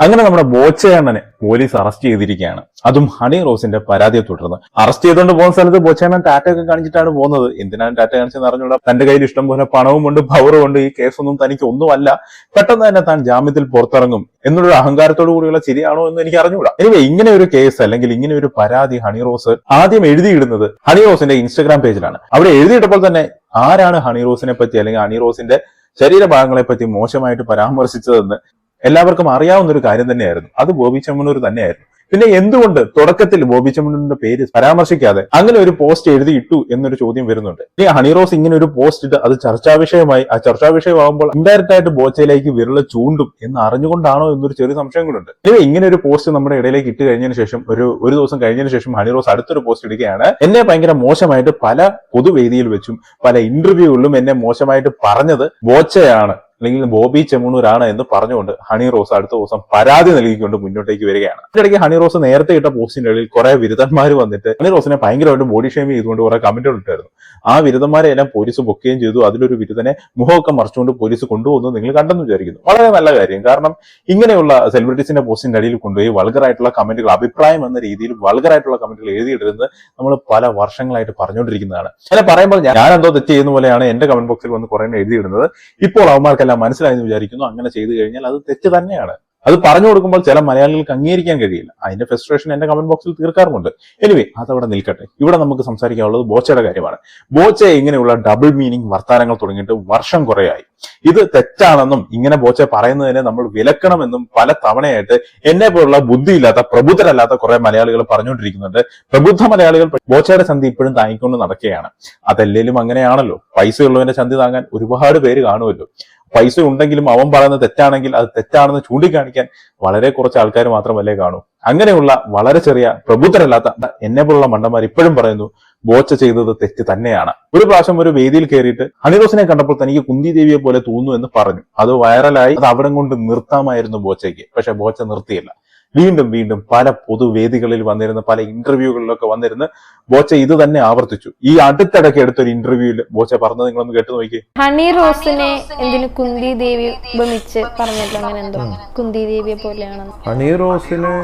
അങ്ങനെ നമ്മുടെ ബോച്ചയണ്ണനെ police arrest ചെയ്തിരിക്കുകയാണ്. അതും ഹണി റോസിന്റെ പരാതിയെ തുടർന്ന്. അറസ്റ്റ് ചെയ്തുകൊണ്ട് പോകുന്ന സ്ഥലത്ത് ബോച്ചയണ്ണൻ ടാറ്റയൊക്കെ കാണിച്ചിട്ടാണ് പോകുന്നത്. എന്തിനാണ് ടാറ്റ കാണിച്ചെന്ന് അറിഞ്ഞൂടാ. തന്റെ കയ്യിൽ ഇഷ്ടം പോലെ പണവും ഉണ്ട്, പവറും ഉണ്ട്, ഈ കേസൊന്നും തനിക്ക് ഒന്നുമല്ല, പെട്ടെന്ന് തന്നെ താൻ ജാമ്യത്തിൽ പുറത്തിറങ്ങും എന്നുള്ള അഹങ്കാരത്തോടു കൂടിയുള്ള ചിരിയാണോ എന്ന് എനിക്ക് അറിഞ്ഞുകൂടാ. എനിവേ, ഇങ്ങനെ ഒരു കേസ് അല്ലെങ്കിൽ ഇങ്ങനെ ഒരു പരാതി ഹണി റോസ് ആദ്യം എഴുതിയിടുന്നത് ഹണി റോസിന്റെ ഇൻസ്റ്റഗ്രാം പേജിലാണ്. അവിടെ എഴുതിയിട്ടപ്പോൾ തന്നെ ആരാണ് ഹണി റോസിനെ പറ്റി അല്ലെങ്കിൽ ഹണി റോസിന്റെ ശരീരഭാഗങ്ങളെ പറ്റി മോശമായിട്ട് പരാമർശിച്ചതെന്ന് എല്ലാവർക്കും അറിയാവുന്ന ഒരു കാര്യം തന്നെയായിരുന്നു. അത് ബോബി ചെമ്മണ്ണൂർ തന്നെയായിരുന്നു. പിന്നെ എന്തുകൊണ്ട് തുടക്കത്തിൽ ബോബി ചെമ്മണ്ണൂരിന്റെ പേര് പരാമർശിക്കാതെ അങ്ങനെ ഒരു പോസ്റ്റ് എഴുതി ഇട്ടു എന്നൊരു ചോദ്യം വരുന്നുണ്ട്. ഈ ഹണി റോസ് ഇങ്ങനെ ഒരു പോസ്റ്റ് ഇട്ട് അത് ചർച്ചാ വിഷയമായി. ആ ചർച്ചാ വിഷയമാകുമ്പോൾ ഇൻഡയറക്റ്റ് ആയിട്ട് ബോച്ചയിലേക്ക് വിരൽ ചൂണ്ടും എന്ന് അറിഞ്ഞുകൊണ്ടാണോ എന്നൊരു ചെറിയ സംശയം കൂടെ. ഇങ്ങനെ ഒരു പോസ്റ്റ് നമ്മുടെ ഇടയിലേക്ക് ഇട്ട് കഴിഞ്ഞതിന് ശേഷം ഒരു ദിവസം കഴിഞ്ഞതിന് ശേഷം ഹണി റോസ് അടുത്തൊരു പോസ്റ്റ് ഇടുകയാണ്. എന്നെ ഭയങ്കര മോശമായിട്ട് പല പൊതുവേദിയിൽ വെച്ചും പല ഇന്റർവ്യൂകളിലും എന്നെ മോശമായിട്ട് പറഞ്ഞത് ബോച്ചയാണ് അല്ലെങ്കിൽ ബോബി ചെമ്മണ്ണൂരാണ് എന്ന് പറഞ്ഞുകൊണ്ട് ഹണി റോസ് അടുത്ത ദിവസം പരാതി നൽകിക്കൊണ്ട് മുന്നോട്ടേക്ക് വരികയാണ്. അതിനിടയ്ക്ക് ഹണി റോസ് നേരത്തെ ഇട്ട പോസ്റ്റിന്റെ ഇടയിൽ കുറെ ബിരുദന്മാർ വന്നിട്ട് ഹണി റോസിനെ ഭയങ്കരമായിട്ട് ബോഡി ഷെയിം ചെയ്തുകൊണ്ട് കുറെ കമന്റുകൾ ഇട്ടായിരുന്നു. ആ ബിരുദന്മാരെ എല്ലാം പോലീസ് ബുക്കുകയും ചെയ്തു. അതിലൊരു ബിരുദനെ മുഖമൊക്കെ മറിച്ചുകൊണ്ട് പോലീസ് കൊണ്ടുപോകുന്നത് നിങ്ങൾ കണ്ടെന്ന് വിചാരിക്കുന്നു. വളരെ നല്ല കാര്യം. കാരണം ഇങ്ങനെയുള്ള സെലിബ്രിറ്റീസിന്റെ പോസ്റ്റിന്റെ അടിയിൽ കൊണ്ടുപോയി വൾഗറായിട്ടുള്ള കമന്റുകൾ, അഭിപ്രായം എന്ന രീതിയിൽ വൾഗറായിട്ടുള്ള കമന്റുകൾ എഴുതിയിടുന്നത് നമ്മൾ പല വർഷങ്ങളായിട്ട് പറഞ്ഞുകൊണ്ടിരിക്കുന്നതാണ്. അങ്ങനെ പറയുമ്പോൾ ഞാൻ എന്തോ തെറ്റ് ചെയ്യുന്ന പോലെയാണ് എന്റെ കമന്റ് ബോക്സിൽ വന്ന് കുറെ എഴുതിയിടുന്നത്. ഇപ്പോൾ അവന്മാർക്ക് മനസ്സിലായെന്ന് വിചാരിക്കുന്നു. അങ്ങനെ ചെയ്തു കഴിഞ്ഞാൽ അത് തെറ്റ് തന്നെയാണ്. അത് പറഞ്ഞു കൊടുക്കുമ്പോൾ ചില മലയാളികൾക്ക് അംഗീകരിക്കാൻ കഴിയില്ല. അതിന്റെ ഫ്രസ്ട്രേഷൻ എന്റെ കമന്റ് ബോക്സിൽ തീർക്കാറുമുണ്ട്. എനിവേ, അതവിടെ നിൽക്കട്ടെ. ഇവിടെ നമുക്ക് സംസാരിക്കാനുള്ളത് ബോച്ചയുടെ കാര്യമാണ്. ബോച്ച ഇങ്ങനെയുള്ള ഡബിൾ മീനിങ് വർത്താനങ്ങൾ തുടങ്ങിയിട്ട് വർഷം കുറയായി. ഇത് തെറ്റാണെന്നും ഇങ്ങനെ ബോച്ച പറയുന്നതിനെ നമ്മൾ വിലക്കണമെന്നും പല തവണയായിട്ട് എന്നെ പോലുള്ള ബുദ്ധിയില്ലാത്ത പ്രബുദ്ധരല്ലാത്ത കുറെ മലയാളികൾ പറഞ്ഞുകൊണ്ടിരിക്കുന്നുണ്ട്. പ്രബുദ്ധ മലയാളികൾ ബോച്ചയുടെ ചന്തി ഇപ്പോഴും താങ്ങിക്കൊണ്ട് നടക്കുകയാണ്. അതല്ലേലും അങ്ങനെയാണല്ലോ. പൈസ ഉള്ളവന്റെ ചന്തി താങ്ങാൻ ഒരുപാട് പേര് കാണുമല്ലോ. പൈസ ഉണ്ടെങ്കിലും അവൻ പറയുന്നത് തെറ്റാണെങ്കിൽ അത് തെറ്റാണെന്ന് ചൂണ്ടിക്കാണിക്കാൻ വളരെ കുറച്ച് ആൾക്കാർ മാത്രമല്ലേ കാണൂ. അങ്ങനെയുള്ള വളരെ ചെറിയ പ്രബുദ്ധരല്ലാത്ത എന്നെ പോലുള്ള മണ്ടന്മാർ ഇപ്പോഴും പറയുന്നു ബോച്ച ചെയ്തത് തെറ്റ് തന്നെയാണ്. ഒരു പ്രാവശ്യം ഒരു വേദിയിൽ കയറിയിട്ട് ഹണിറോസിനെ കണ്ടപ്പോൾ തനിക്ക് കുന്തി ദേവിയെ പോലെ തോന്നുന്നു എന്ന് പറഞ്ഞു. അത് വൈറലായി. അത് അവിടെ കൊണ്ട് നിർത്താമായിരുന്നു ബോച്ചയ്ക്ക്. പക്ഷെ ബോച്ച നിർത്തിയില്ല. വീണ്ടും പല പൊതുവേദികളിൽ വന്നിരുന്ന പല ഇന്റർവ്യൂകളിലൊക്കെ വന്നിരുന്ന് ബോച്ച ഇത് തന്നെ ആവർത്തിച്ചു. ഈ അടുത്തിടയ്ക്ക് എടുത്തൊരു ഇന്റർവ്യൂവിൽ ബോച്ച പറഞ്ഞത് നിങ്ങളൊന്ന് കേട്ടു നോക്കി. ഹണി റോസിനെ എന്തിനു കുന്തി ദേവി ഉപമിച്ച് പറഞ്ഞല്ലോ, അങ്ങനെ എന്തോ കുന്തി ദേവിയെ പോലെയാണ്. ഹണി റോസിനെ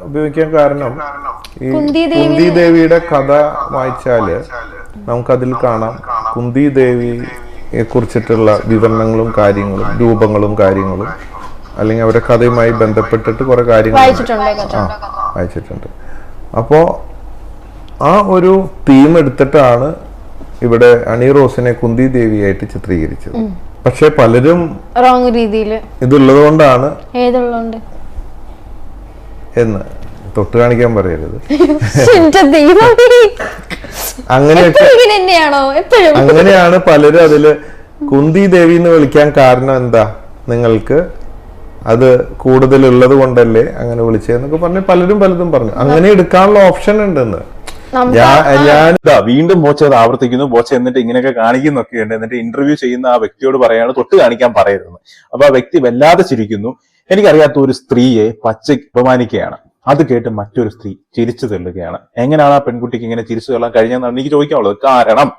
ഉപയോഗിക്കാൻ കാരണം ഈ കുന്തി ദേവിയുടെ കഥ വായിച്ചാല് നമുക്കതിൽ കാണാം കുന്തി ദേവിയെ കുറിച്ചിട്ടുള്ള വിവരണങ്ങളും കാര്യങ്ങളും രൂപങ്ങളും കാര്യങ്ങളും അല്ലെങ്കിൽ അവരുടെ കഥയുമായി ബന്ധപ്പെട്ടിട്ട് കുറെ കാര്യങ്ങൾ വായിച്ചിട്ടുണ്ട്. അപ്പോ ആ ഒരു തീം എടുത്തിട്ടാണ് ഇവിടെ ഹണി റോസിനെ കുന്തി ദേവിയായിട്ട് ചിത്രീകരിച്ചത്. പക്ഷെ പലരും റോങ് രീതിയിൽ ഇതുള്ളത് കൊണ്ടാണ് എന്ന് തൊട്ട് കാണിക്കാൻ പറയരുത്. അങ്ങനെയാണ് പലരും അതില് കുന്തി ദേവി എന്ന് വിളിക്കാൻ കാരണം എന്താ, നിങ്ങൾക്ക് അത് കൂടുതലുള്ളത് കൊണ്ടല്ലേ അങ്ങനെ വിളിച്ചതെന്നൊക്കെ പറഞ്ഞ് പലതും പറഞ്ഞു. അങ്ങനെ എടുക്കാനുള്ള ഓപ്ഷൻ ഉണ്ടെന്ന് ഞാൻ വീണ്ടും ബോച്ച അത് ആവർത്തിക്കുന്നു. ബോച്ച എന്നിട്ട് ഇങ്ങനെയൊക്കെ കാണിക്കുന്നൊക്കെ ഉണ്ട്. എന്നിട്ട് ഇന്റർവ്യൂ ചെയ്യുന്ന ആ വ്യക്തിയോട് പറയാണ് തൊട്ട് കാണിക്കാൻ പറയരുതെന്ന്. അപ്പൊ ആ വ്യക്തി വല്ലാതെ ചിരിക്കുന്നു. എനിക്കറിയാത്ത ഒരു സ്ത്രീയെ പച്ചയ്ക്ക് അപമാനിക്കുകയാണ്. അത് കേട്ട് മറ്റൊരു സ്ത്രീ ചിരിച്ചു തള്ളുകയാണ്. എങ്ങനെയാണ് ആ പെൺകുട്ടിക്ക് ഇങ്ങനെ ചിരിച്ചു തള്ളാൻ കഴിഞ്ഞതെന്നാണ് എനിക്ക് ചോദിക്കാനുള്ളത്. കാരണം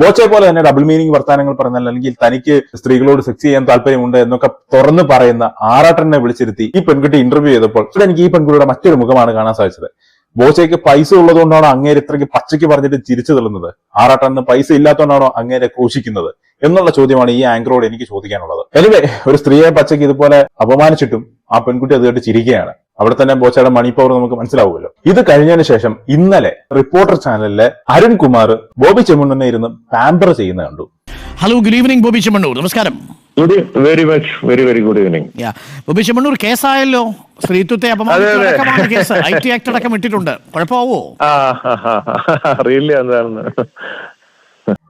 ബോച്ചയെ പോലെ തന്നെ ഡബിൾ മീനിങ് വർത്താനങ്ങൾ പറഞ്ഞാൽ അല്ലെങ്കിൽ തനിക്ക് സ്ത്രീകളോട് സെക്സ് ചെയ്യാൻ താല്പര്യമുണ്ട് എന്നൊക്കെ തുറന്നു പറയുന്ന ആറാട്ടനെ വിളിച്ചിരുത്തി ഈ പെൺകുട്ടി ഇന്റർവ്യൂ ചെയ്തപ്പോൾ ഇവിടെ എനിക്ക് ഈ പെൺകുട്ടിയുടെ മറ്റൊരു മുഖമാണ് കാണാൻ സാധിച്ചത്. ബോച്ചയ്ക്ക് പൈസ ഉള്ളതുകൊണ്ടാണോ അങ്ങേര് ഇത്രയ്ക്ക് പച്ചയ്ക്ക് പറഞ്ഞിട്ട് ചിരിച്ചു തള്ളുന്നത്? ആറാട്ടന് പൈസ ഇല്ലാത്തതുകൊണ്ടാണോ അങ്ങേരെ ക്രൂശിക്കുന്നത് എന്നുള്ള ചോദ്യമാണ് ഈ ആങ്കറോട് എനിക്ക് ചോദിക്കാനുള്ളത്. എനിവേ, ഒരു സ്ത്രീയെ പച്ചയ്ക്ക് ഇതുപോലെ അപമാനിച്ചിട്ടും ആ പെൺകുട്ടി അത് കേട്ട് ചിരിക്കുകയാണ്. അവിടെ തന്നെ ബോച്ചയുടെ മണി പവർ നമുക്ക് മനസ്സിലാവുമല്ലോ. ഇത് കഴിഞ്ഞതിന് ശേഷം ഇന്നലെ റിപ്പോർട്ടർ ചാനലിലെ അരുൺ കുമാർ ബോബി ചെമ്മണ്ണൂരിനെ ഇരുന്ന് പാമ്പർ ചെയ്യുന്ന കണ്ടു. Hello, good evening Bobby Chemmanur. നമസ്കാരം. Very good evening. Bobby Chemmanur, കേസായല്ലോ. സ്ത്രീത്വത്തെ അപമാനിച്ച കേസ് IT ആക്ട് അടക്കം ഇട്ടിട്ടുണ്ട്. കുഴപ്പമാവോ? അറിയില്ല എന്താണെന്ന്.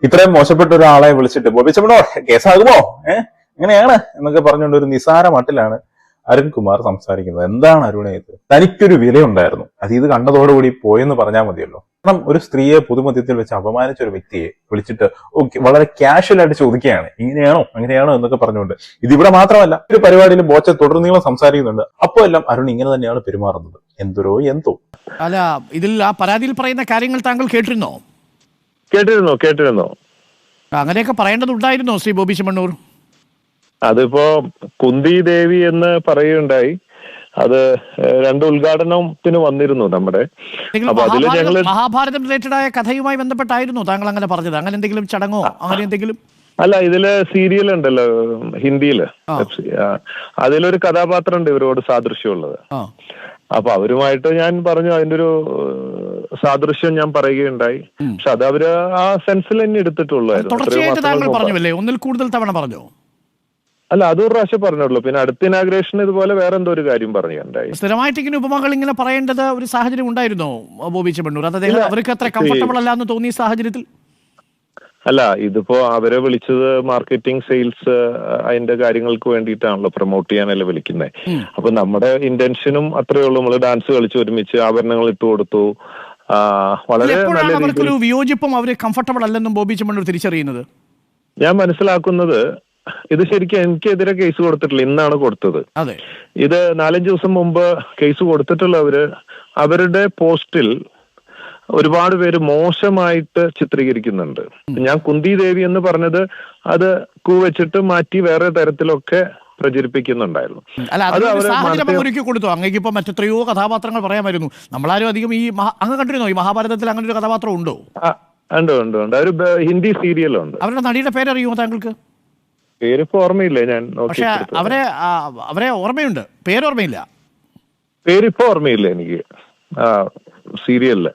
ഇത്രയും മോശപ്പെട്ട ഒരാളെ വിളിച്ചിട്ട് ബോബി ചെമ്മണ്ണൂർ കേസാകുമോ എങ്ങനെയാണ് എന്നൊക്കെ പറഞ്ഞുകൊണ്ട് ഒരു നിസാര മട്ടിലാണ് അരുൺകുമാർ സംസാരിക്കുന്നത്. എന്താണ് അരുണേ ഇത്? തനിക്കൊരു വിലയുണ്ടായിരുന്നു, അത് ഇത് കണ്ടതോടുകൂടി പോയെന്ന് പറഞ്ഞാൽ മതിയല്ലോ. കാരണം ഒരു സ്ത്രീയെ പൊതുമധ്യത്തിൽ വെച്ച് അപമാനിച്ച ഒരു വ്യക്തിയെ വിളിച്ചിട്ട് വളരെ കാഷ്വൽ ആയിട്ട് ചോദിക്കുകയാണ് ഇങ്ങനെയാണോ അങ്ങനെയാണോ എന്നൊക്കെ പറഞ്ഞുകൊണ്ട്. ഇതിവിടെ മാത്രമല്ല, ഒരു പരിപാടിയിൽ ബോച്ച തുടർന്നീളം സംസാരിക്കുന്നുണ്ട്. അപ്പോൾ എല്ലാം അരുൺ ഇങ്ങനെ തന്നെയാണ് പെരുമാറുന്നത്. എന്തോ അല്ല, ഇതിൽ ആ പരാതിയിൽ പറയുന്ന കാര്യങ്ങൾ താങ്കൾ കേട്ടിരുന്നോ? കേട്ടിരുന്നു. അങ്ങനെയൊക്കെ പറയേണ്ടതുണ്ടായിരുന്നോ ശ്രീ ബോബി ചെമ്മണ്ണൂർ? അതിപ്പോ കുന്തി ദേവി എന്ന് പറയുകയുണ്ടായി. അത് രണ്ട് ഉദ്ഘാടനത്തിന് വന്നിരുന്നു നമ്മുടെ. അപ്പൊ അതില് ഞങ്ങള് മഹാഭാരതം റിലേറ്റഡ് ആയ കഥയുമായി ബന്ധപ്പെട്ടായിരുന്നു താങ്കൾ അങ്ങനെ പറഞ്ഞത്? അങ്ങനെ എന്തെങ്കിലും ചടങ്ങോ അങ്ങനെ എന്തെങ്കിലും? അല്ല, ഇതില് സീരിയൽ ഉണ്ടല്ലോ ഹിന്ദിയില്, അതിലൊരു കഥാപാത്രം ഉണ്ട് ഇവരോട് സാദൃശ്യമുള്ളത്. അപ്പൊ അവരുമായിട്ട് ഞാൻ പറഞ്ഞു, അതിന്റെ ഒരു സാദൃശ്യം ഞാൻ പറയുകയുണ്ടായി. പക്ഷെ അത് അവര് ആ സെൻസിൽ തന്നെ എടുത്തിട്ടുള്ളായിരുന്നു. ഒന്നിൽ കൂടുതൽ തവണ പറഞ്ഞു? അല്ല, അതൊരു പ്രാവശ്യം പറഞ്ഞുള്ളൂ. പിന്നെ അടുത്ത ഇനാഗ്രേഷൻ ഇതുപോലെ വേറെ എന്തോ ഒരു കാര്യം പറയുകയുണ്ടായി. സ്ഥിരമായിട്ട് ഇങ്ങനെ ഉപമകൾ ഇങ്ങനെ പറയേണ്ടത് ഒരു സാഹചര്യം ഉണ്ടായിരുന്നോ ബോബി ചെമ്മണ്ണൂർ? അതായത് അവർക്ക് അത്ര കംഫർട്ടബിൾ അല്ല എന്ന് തോന്നിയ സാഹചര്യത്തിൽ? അല്ല, ഇതിപ്പോ അവരെ വിളിച്ചത് മാർക്കറ്റിംഗ്, സെയിൽസ്, അതിന്റെ കാര്യങ്ങൾക്ക് വേണ്ടിയിട്ടാണല്ലോ, പ്രൊമോട്ട് ചെയ്യാനല്ലേ വിളിക്കുന്നത്. അപ്പൊ നമ്മുടെ ഇന്റൻഷനും അത്രയേ ഉള്ളൂ. നമ്മള് ഡാൻസ് കളിച്ച് ഒരുമിച്ച് ആഭരണങ്ങൾ ഇട്ട് കൊടുത്തു. വളരെ നല്ല അവർക്കൊരു വിയോജിപ്പും അവര് കംഫർട്ടബിൾ അല്ലെന്നും ബോബി ചെമ്മണ്ണൂർ തിരിച്ചറിയുന്നത് ഞാൻ മനസ്സിലാക്കുന്നത്. ഇത് ശരിക്കും എനിക്കെതിരെ കേസ് കൊടുത്തിട്ടില്ല, ഇന്നാണ് കൊടുത്തത്. ഇത് 4-5 ദിവസം മുമ്പ് കേസ് കൊടുത്തിട്ടുള്ളവര് അവരുടെ പോസ്റ്റിൽ ഒരുപാട് പേര് മോശമായിട്ട് ചിത്രീകരിക്കുന്നുണ്ട്. ഞാൻ കുന്തി ദേവി എന്ന് പറഞ്ഞത് അത് വെച്ചിട്ട് മാറ്റി വേറെ തരത്തിലൊക്കെ പ്രചരിപ്പിക്കുന്നുണ്ടായിരുന്നു. കൊടുത്തു. അങ്ങേക്ക് ഇപ്പൊ മറ്റെത്രയോ കഥാപാത്രങ്ങൾ പറയാമായിരുന്നു. നമ്മളാരും അധികം അങ്ങ് കണ്ടിരുന്നോ ഈ മഹാഭാരതത്തിൽ അങ്ങനെ ഒരു കഥാപാത്രം ഉണ്ടോ? ഉണ്ട്. ഒരു ഹിന്ദി സീരിയലുണ്ട്. അവരുടെ നടിയുടെ പേരറിയുമോ താങ്കൾക്ക്? പേരിപ്പോ ഓർമ്മയില്ല, ഞാൻ പക്ഷെ അവരെ ഓർമ്മയുണ്ട്, പേരോർമ്മയില്ല. പേരിപ്പോ ഓർമ്മയില്ല എനിക്ക് സീരിയലില്.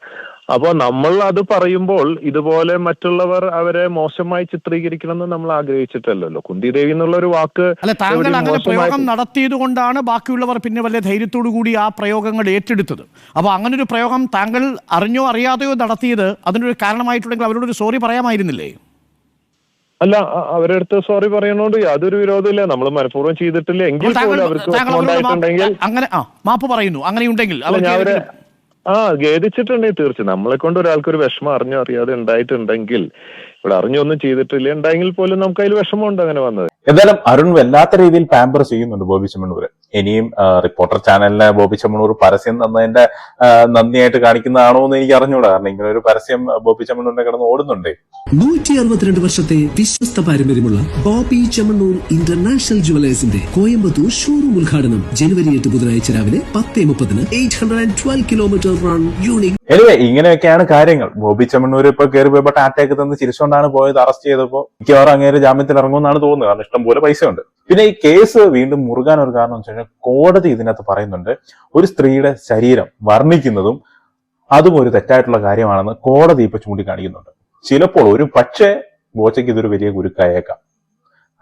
അപ്പൊ നമ്മൾ അത് പറയുമ്പോൾ ഇതുപോലെ മറ്റുള്ളവർ അവരെ മോശമായി ചിത്രീകരിക്കണമെന്ന് നമ്മൾ ആഗ്രഹിച്ചിട്ടല്ലോ. കുന്തി ദേവി എന്നുള്ള ഒരു വാക്ക് താങ്കൾ അങ്ങനെ പ്രയോഗം നടത്തിയത് കൊണ്ടാണ് ബാക്കിയുള്ളവർ പിന്നെ വലിയ ധൈര്യത്തോടു കൂടി ആ പ്രയോഗങ്ങൾ ഏറ്റെടുത്തത്. അപ്പൊ അങ്ങനെ ഒരു പ്രയോഗം താങ്കൾ അറിഞ്ഞോ അറിയാതെയോ നടത്തിയത് അതിനൊരു കാരണമായിട്ടുണ്ടെങ്കിൽ അവരോടൊരു സോറി പറയാമായിരുന്നില്ലേ? അല്ല, അവരുടെ അടുത്ത് സോറി പറയണോണ്ട് യാതൊരു വിരോധമില്ല. നമ്മൾ മനഃപൂർവ്വം ചെയ്തിട്ടില്ല എങ്കിൽ പോലും അവർക്ക് അങ്ങനെ മാപ്പ് പറയുന്നു. അങ്ങനെയുണ്ടെങ്കിൽ അവര് ഖേദിച്ചിട്ടുണ്ടെങ്കിൽ തീർച്ചയായും നമ്മളെ കൊണ്ട് ഒരാൾക്കൊരു വിഷമം അറിഞ്ഞോ അറിയാതെ ഉണ്ടായിട്ടുണ്ടെങ്കിൽ, ഇവിടെ അറിഞ്ഞൊന്നും ചെയ്തിട്ടില്ല, ഉണ്ടായെങ്കിൽ പോലും നമുക്ക് അതിൽ വിഷമമുണ്ട് അങ്ങനെ വന്നത്. എന്തായാലും അരുൺ വല്ലാത്ത രീതിയിൽ പാമ്പർ ചെയ്യുന്നുണ്ട് ബോബി ചെമ്മണ്ണൂർ. ഇനിയും റിപ്പോർട്ടർ ചാനലിന് ബോബി ചെമ്മണ്ണൂർ പരസ്യം തന്നതിന്റെ നന്ദിയായിട്ട് കാണിക്കുന്നതാണോ എന്ന് എനിക്ക് അറിഞ്ഞൂടാ. കാരണം ഇങ്ങനെ ഒരു പരസ്യം ബോബി ചെമ്മണ്ണൂരിനെ കിടന്ന് ഓടുന്നുണ്ട്. 162 വർഷത്തെ വിശ്വസ്ത പാരമ്പര്യമുള്ള ബോബി ചെമ്മണ്ണൂർ ഇന്റർനാഷണൽ ജുവലേഴ്സിന്റെ കോയമ്പത്തൂർ ഷോറൂം ഉദ്ഘാടനം ജനുവരി 8 ബുധനാഴ്ച രാവിലെ 10:30 812 കിലോമീറ്റർ റൺ യൂണിക്. എനിവേ, ഇങ്ങനെയൊക്കെയാണ് കാര്യങ്ങൾ. ബോബി ചെമ്മണ്ണൂർ ഇപ്പൊ കയറി പോയപ്പോ ടാറ്റയൊക്കെ തന്ന് ചിരിച്ചുകൊണ്ടാണ് പോയത്. അറസ്റ്റ് ചെയ്തപ്പോ മിക്കവാറും അങ്ങേര് ജാമ്യത്തിൽ ഇറങ്ങുമെന്നാണ് തോന്നുന്നത്. കാരണം ഇഷ്ടം പോലെ പൈസ ഉണ്ട്. പിന്നെ ഈ കേസ് വീണ്ടും മുറുകാൻ ഒരു കാരണം എന്ന് വെച്ച് കഴിഞ്ഞാൽ കോടതി ഇതിനകത്ത് പറയുന്നുണ്ട്, ഒരു സ്ത്രീയുടെ ശരീരം വർണ്ണിക്കുന്നതും അതും ഒരു തെറ്റായിട്ടുള്ള കാര്യമാണെന്ന് കോടതി ഇപ്പൊ ചൂണ്ടിക്കാണിക്കുന്നുണ്ട്. ചിലപ്പോൾ ഒരു പക്ഷേ ബോച്ചയ്ക്ക് ഇതൊരു വലിയ കുരുക്കായേക്കാം.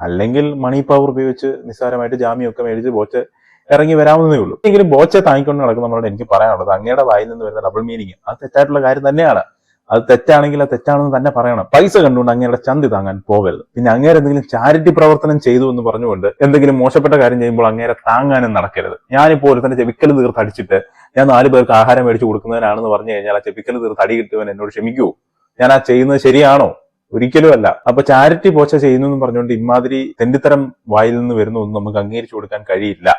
അല്ലെങ്കിൽ മണി പവർ ഉപയോഗിച്ച് നിസ്സാരമായിട്ട് ജാമ്യമൊക്കെ മേടിച്ച് ബോച്ച ഇറങ്ങി വരാവുന്നതേ ഉള്ളൂ. എങ്കിലും ബോച്ചെ താങ്ങിക്കൊണ്ട് നടക്കുന്നവരോട് എനിക്ക് പറയാനുള്ളത്, അങ്ങയുടെ വായിൽ നിന്ന് വരുന്ന ഡബിൾ മീനിങ് അത് തെറ്റായിട്ടുള്ള കാര്യം തന്നെയാണ്. അത് തെറ്റാണെങ്കിൽ അത് തെറ്റാണെന്ന് തന്നെ പറയണം. പൈസ കണ്ടുകൊണ്ട് അങ്ങയുടെ ചന്തി താങ്ങാൻ പോകരുത്. പിന്നെ അങ്ങേരെ എന്തെങ്കിലും ചാരിറ്റി പ്രവർത്തനം ചെയ്തു എന്ന് പറഞ്ഞുകൊണ്ട് എന്തെങ്കിലും മോശപ്പെട്ട കാര്യം ചെയ്യുമ്പോൾ അങ്ങേരെ താങ്ങാനും നടക്കരുത്. ഞാനിപ്പോ ഒരുത്തന്നെ ചെവിക്കൽ തീർത്ത് അടിച്ചിട്ട് ഞാൻ 4 പേർക്ക് ആഹാരം മേടിച്ച് കൊടുക്കുന്നതിനാണെന്ന് പറഞ്ഞു കഴിഞ്ഞാൽ ആ ചെവിക്കൽ തീർത്ത് അടി കിട്ടുവൻ എന്നോട് ക്ഷമിക്കുവോ? ഞാൻ ആ ചെയ്യുന്നത് ശരിയാണോ? ഒരിക്കലും അല്ല. അപ്പൊ ചാരിറ്റി പോച്ച ചെയ്യുന്നു എന്ന് പറഞ്ഞുകൊണ്ട് ഇമാതിരി തെണ്ടിത്തരം വായിൽ നിന്ന് വരുന്നൊന്നും നമുക്ക് അംഗീകരിച്ചു കൊടുക്കാൻ കഴിയില്ല.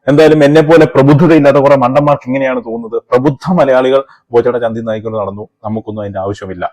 എന്തായാലും എന്നെ പോലെ പ്രബുദ്ധതയില്ലാത്ത കുറെ മണ്ടന്മാർക്ക് ഇങ്ങനെയാണ് തോന്നുന്നത്. പ്രബുദ്ധ മലയാളികൾ ബോച്ചയുടെ ചന്തി നായിക്കൊണ്ട് നടന്നു. നമുക്കൊന്നും അതിന്റെ ആവശ്യമില്ല.